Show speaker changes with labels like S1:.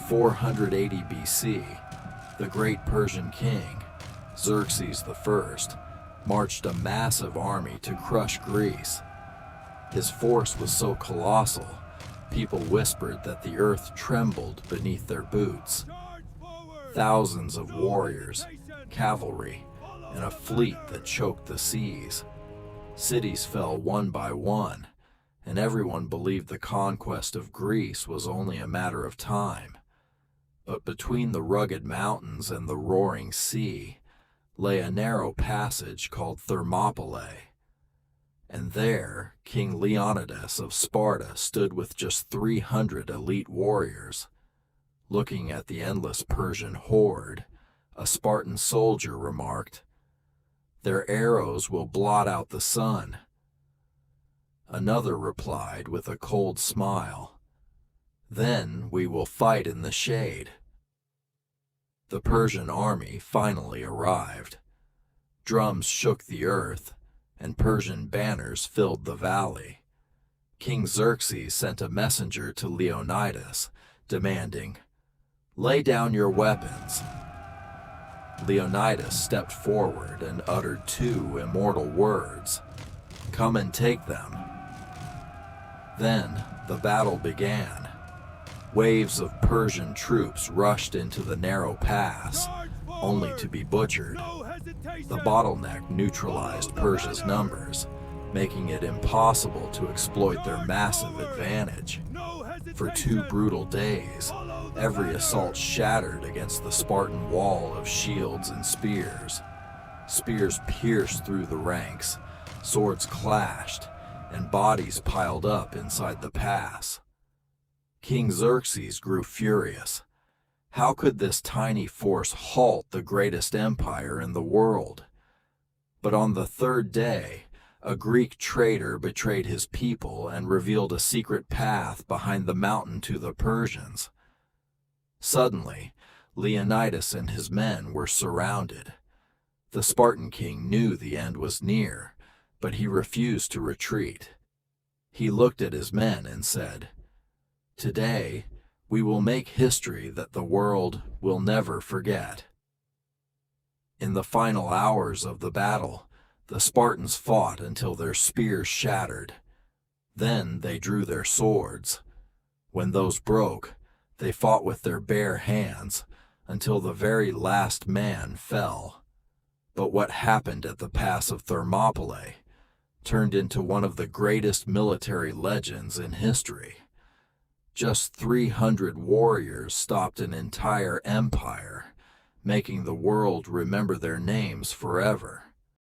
S1: 480 BC, the great Persian king, Xerxes I, marched a massive army to crush Greece. His force was so colossal, people whispered that the earth trembled beneath their boots. Thousands of warriors, cavalry, and a fleet that choked the seas. Cities fell one by one, and everyone believed the conquest of Greece was only a matter of time. But between the rugged mountains and the roaring sea lay a narrow passage called Thermopylae. And there, King Leonidas of Sparta stood with just 300 elite warriors. Looking at the endless Persian horde, a Spartan soldier remarked, "Their arrows will blot out the sun." Another replied with a cold smile, "Then we will fight in the shade." The Persian army finally arrived. Drums shook the earth, and Persian banners filled the valley. King Xerxes sent a messenger to Leonidas, demanding, "Lay down your weapons." Leonidas stepped forward and uttered two immortal words, "Come and take them." Then the battle began. Waves of Persian troops rushed into the narrow pass, only to be butchered. The bottleneck neutralized Persia's numbers, making it impossible to exploit their massive advantage. For 2 brutal days, every assault shattered against the Spartan wall of shields and spears. Spears pierced through the ranks, swords clashed, and bodies piled up inside the pass. King Xerxes grew furious. How could this tiny force halt the greatest empire in the world? But on the 3rd day, a Greek traitor betrayed his people and revealed a secret path behind the mountain to the Persians. Suddenly, Leonidas and his men were surrounded. The Spartan king knew the end was near, but he refused to retreat. He looked at his men and said, "Today, we will make history that the world will never forget." In the final hours of the battle, the Spartans fought until their spears shattered. Then they drew their swords. When those broke, they fought with their bare hands until the very last man fell. But what happened at the pass of Thermopylae turned into one of the greatest military legends in history. Just 300 warriors stopped an entire empire, making the world remember their names forever.